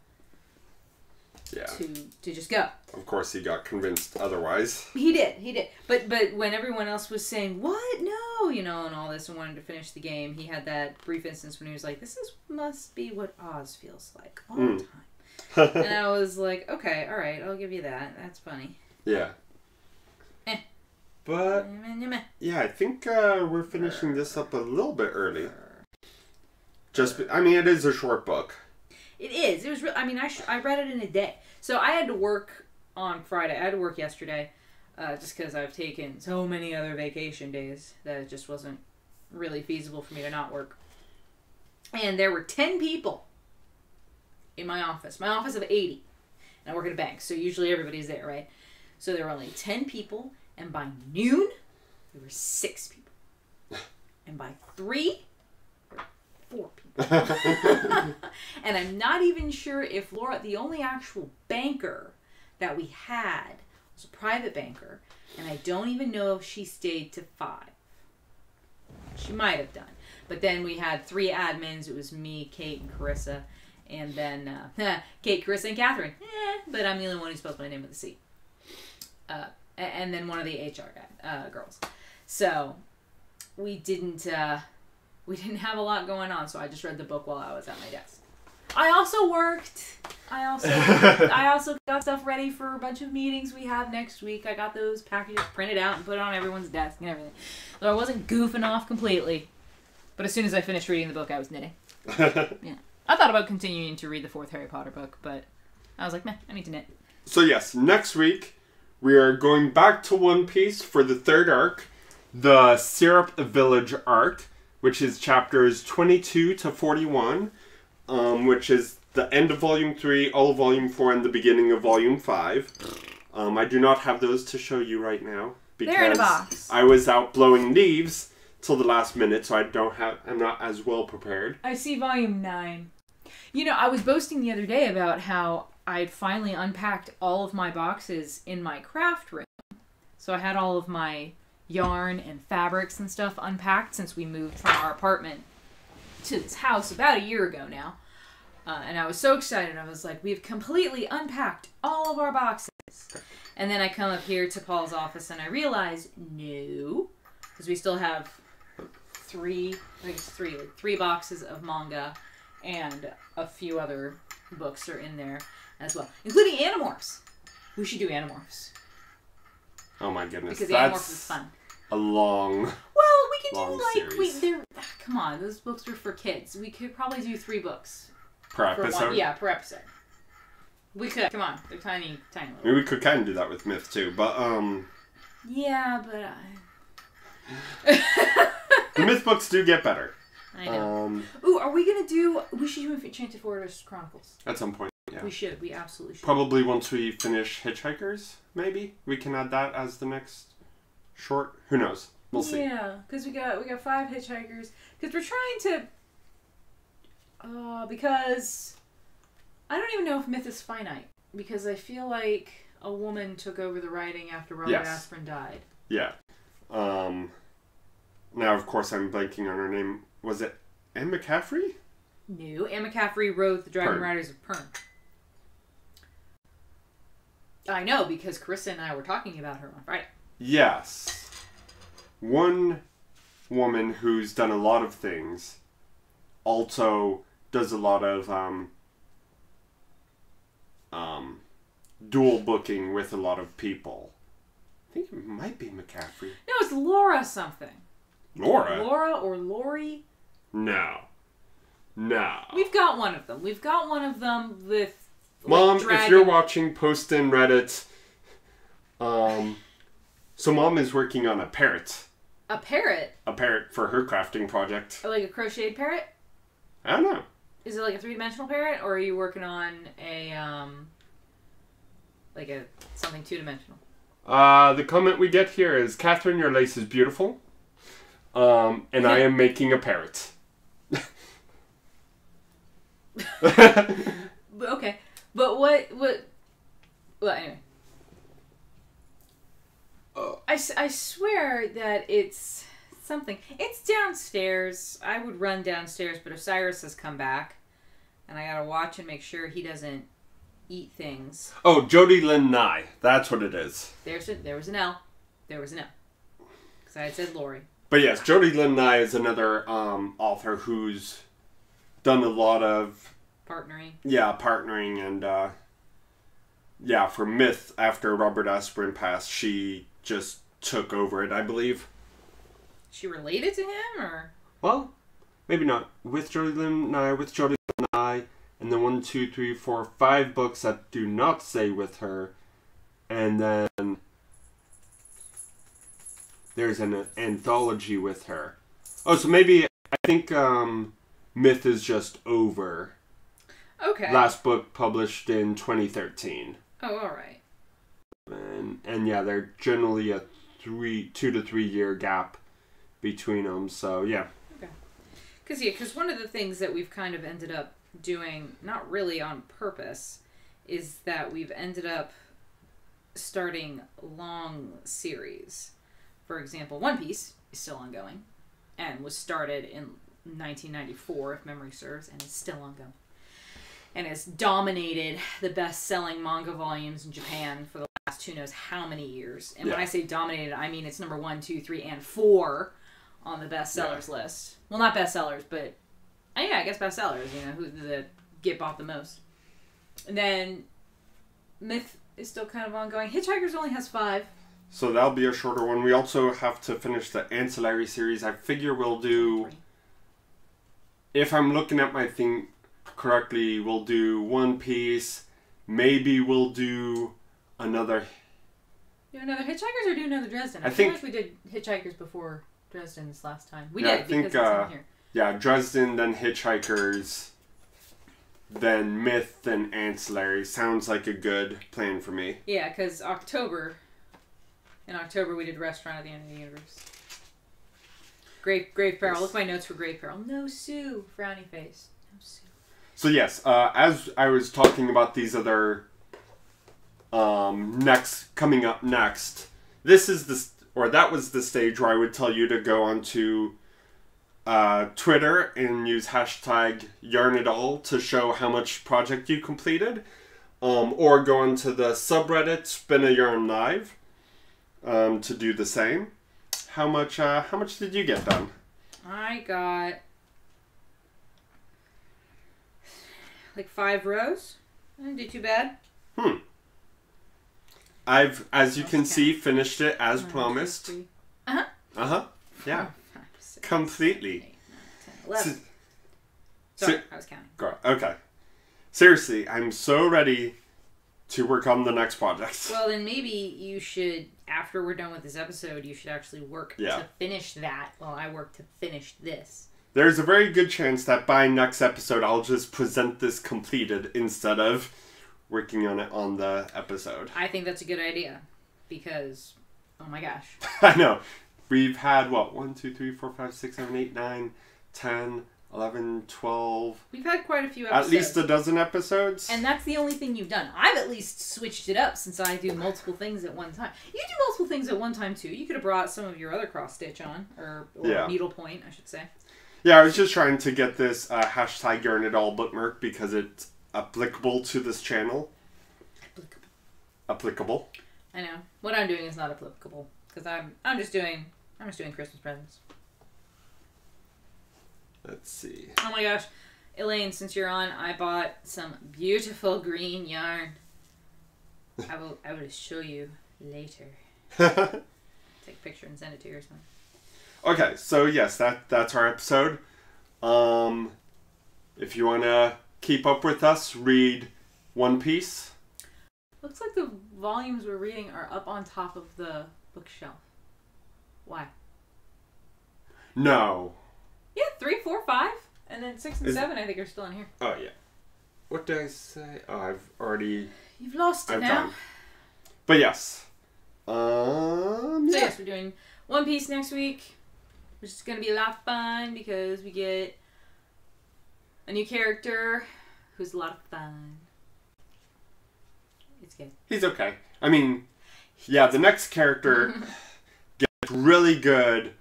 to just go. Of course, he got convinced otherwise. He did. But when everyone else was saying, what? No, and all this, and wanted to finish the game, he had that brief instance when he was like, must be what Oz feels like all the time. And I was like, okay, all right, I'll give you that. That's funny. Yeah. But, yeah, I think we're finishing this up a little bit early. It is a short book. It is. It was real. I read it in a day. So I had to work on Friday. I had to work yesterday, just because I've taken so many other vacation days that it just wasn't really feasible for me to not work. And there were 10 people in my office of 80. And I work at a bank, so usually everybody's there, right? So there were only 10 people, and by noon, there were 6 people. And by 3, there were 4 people. And I'm not even sure if Laura, the only actual banker that we had was a private banker, and I don't even know if she stayed to 5. She might have done. But then we had 3 admins. It was me, Kate, and Carissa. And then Kate, Chris, and Catherine. But I'm the only one who spells my name with a C. And then one of the HR girls. So we didn't have a lot going on, so I just read the book while I was at my desk. I also worked. I also got stuff ready for a bunch of meetings we have next week. I got those packages printed out and put it on everyone's desk and everything. So I wasn't goofing off completely. But as soon as I finished reading the book, I was knitting. Yeah. I thought about continuing to read the 4th Harry Potter book, but I was like, meh, I need to knit. So yes, next week we are going back to One Piece for the 3rd arc, the Syrup Village arc, which is chapters 22 to 41, which is the end of Volume 3, all of Volume 4, and the beginning of Volume 5. I do not have those to show you right now because they're in a box. I was out blowing leaves till the last minute, so I'm not as well prepared. I see Volume 9. You know, I was boasting the other day about how I'd finally unpacked all of my boxes in my craft room. So I had all of my yarn and fabrics and stuff unpacked since we moved from our apartment to this house about a year ago now. And I was so excited. I was like, we've completely unpacked all of our boxes. And then I come up here to Paul's office and I realize, no, because we still have three boxes of manga and a few other books are in there as well, including Animorphs. We should do Animorphs. Oh my goodness, because Animorphs is fun. A long. Well, we can do series. come on, those books are for kids. We could probably do 3 books per episode. Per episode. We could. Come on, they're tiny, tiny little. Maybe we could kind of do that with Myth too, but Yeah, but the Myth books do get better. I know. Ooh, are we gonna do? We should do Enchanted Forest Chronicles At some point, yeah. We should. We absolutely should. Probably once we finish Hitchhikers, maybe we can add that as the next short. Who knows? We'll see. Yeah, because we got 5 Hitchhikers. Because we're trying to. Because I don't even know if Myth is finite. Because I feel like a woman took over the writing after Robert Asprin died. Yeah. Now, of course, I'm blanking on her name. Was it Anne McCaffrey? No, Anne McCaffrey wrote The Dragon Riders of Pern. I know, because Carissa and I were talking about her on Friday. Yes. One woman who's done a lot of things also does a lot of dual booking with a lot of people. I think it might be McCaffrey. No, it's Laura something. Laura? Laura or Lori? No. We've got one of them. We've got one of them with... Mom, if you're watching, post in Reddit. So Mom is working on a parrot. A parrot? A parrot for her crafting project. Like a crocheted parrot? I don't know. Is it like a 3-dimensional parrot, or are you working on a, something 2-dimensional? The comment we get here is, Catherine, your lace is beautiful. And I am making a parrot. Okay. But what... Well, anyway. I swear that it's something. It's downstairs. I would run downstairs, but Osiris has come back. And I gotta watch and make sure he doesn't eat things. Oh, Jody Lynn Nye. That's what it is. There was an L. There was an L. Because I had said Lori. But yes, Jody Lynn Nye is another author who's done a lot of... Partnering. Yeah, partnering. And, for Myth, after Robert Asprin passed, she just took over it, I believe. Is she related to him, or...? Well, maybe not. With Jody Lynn Nye, and then 1, 2, 3, 4, 5 books that do not say with her. And then there's an anthology with her. Oh, so maybe, I think Myth is just over. Okay. Last book published in 2013. Oh, alright. And yeah, they're generally a 2 to 3 year gap between them, so yeah. Okay. Because one of the things that we've kind of ended up doing, not really on purpose, is that we've ended up starting long series. For example, One Piece is still ongoing, and was started in 1994, if memory serves, and is still ongoing. and it's dominated the best-selling manga volumes in Japan for the last who knows how many years. And when I say dominated, I mean it's number 1, 2, 3, and 4 on the bestsellers list. Well, not bestsellers, but yeah, I guess bestsellers. You know, who that get bought the most. And then Myth is still kind of ongoing. Hitchhikers only has 5. So that'll be a shorter one. We also have to finish the ancillary series. I figure we'll do, if I'm looking at my thing correctly, we'll do One Piece. Maybe we'll do another. Do another Hitchhikers or do another Dresden? I think feel like we did Hitchhikers before Dresden this last time. We did because it's in here. Yeah, Dresden, then Hitchhikers, then Myth, then Ancillary. Sounds like a good plan for me. Yeah, because in October we did Restaurant at the End of the Universe. Grave Peril. Look at my notes for Grave Peril. No Sue. Frowny face. No Sue. So yes, as I was talking about these other coming up next, this is that was the stage where I would tell you to go onto Twitter and use hashtag #YarnItAll to show how much project you completed, or go onto the subreddit Spin a Yarn Live to do the same. How much did you get done? I got like 5 rows. I didn't do too bad. I've, as you can see, finished it as promised. Yeah. 5, 6, Completely. 8, 9, 10, 11. Sorry, I was counting. Okay. Seriously, I'm so ready to work on the next project. Well, then maybe you should, after we're done with this episode, you should actually work to finish that while I work to finish this. There's a very good chance that by next episode, I'll just present this completed instead of working on it on the episode. I think that's a good idea because, oh my gosh. I know. We've had, 1, 2, 3, 4, 5, 6, 7, 8, 9, 10, 11, 12. We've had quite a few episodes. At least a dozen episodes. And that's the only thing you've done. I've at least switched it up since I do multiple things at one time. You do multiple things at one time too. You could have brought some of your other cross stitch on, or needlepoint, I should say. Yeah, I was just trying to get this hashtag #YarnItAll bookmark because it's applicable to this channel. Applicable. I know. What I'm doing is not applicable because I'm just doing Christmas presents. Let's see. Oh my gosh. Elaine, since you're on, I bought some beautiful green yarn. I will show you later. Take a picture and send it to you or something. Okay, so yes, that's our episode. If you want to keep up with us, read One Piece. Looks like the volumes we're reading are up on top of the bookshelf. Why? No. Yeah, 3, 4, 5, and then 6 and 7 I think are still in here. Oh, yeah. What did I say? Oh, I've already... You've lost it now. Done. But yes. So yes, we're doing One Piece next week, which is going to be a lot of fun because we get a new character who's a lot of fun. It's good. He's okay. I mean, yeah, the next character gets really good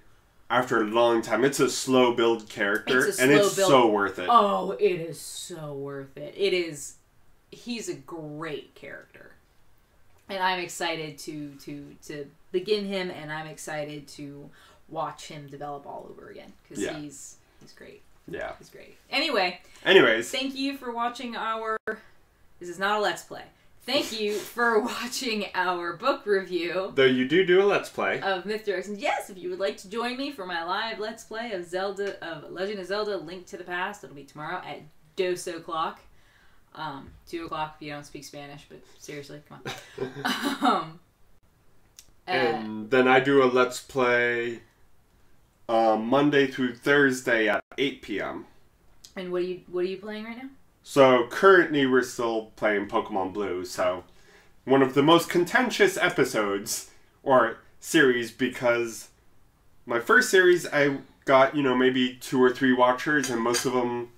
after a long time. It's a slow build character, and it's so worth it. Oh, it is so worth it. He's a great character. And I'm excited to begin him, and I'm excited to watch him develop all over again. Because he's great. Yeah. He's great. Anyways. Thank you for watching this is not a Let's Play. Thank you for watching our book review. Though you do a Let's Play. Of Myth Directions. Yes, if you would like to join me for my live Let's Play of Legend of Zelda: Link to the Past, it'll be tomorrow at 2 o'clock. 2 o'clock if you don't speak Spanish, but seriously, come on. And then I do a Let's Play Monday through Thursday at 8 p.m. And what are you playing right now? So currently we're still playing Pokemon Blue, so one of the most contentious episodes or series, because my first series I got, maybe 2 or 3 watchers and most of them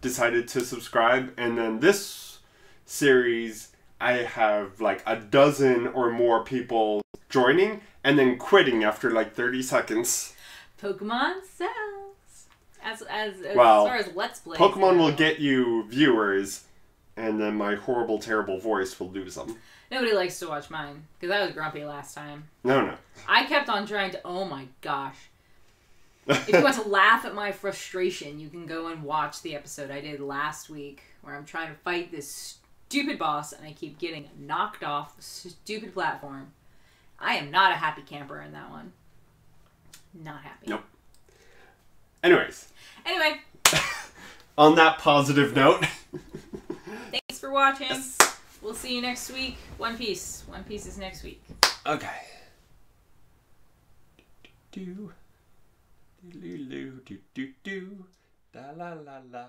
decided to subscribe, and then this series I have like a dozen or more people joining and then quitting after like 30 seconds. Pokemon sells. As far as Let's Play. Pokemon will get you viewers, and then my horrible, terrible voice will lose them. Nobody likes to watch mine, because I was grumpy last time. No. I kept on trying to... Oh my gosh. If you want to laugh at my frustration, you can go and watch the episode I did last week, where I'm trying to fight this stupid boss, and I keep getting knocked off the stupid platform. I am not a happy camper in that one. Not happy. Nope. Anyways. Anyway. On that positive note. Thanks for watching. Yes. We'll see you next week. One Piece. One Piece is next week. Okay. Do do do do do do da la la la.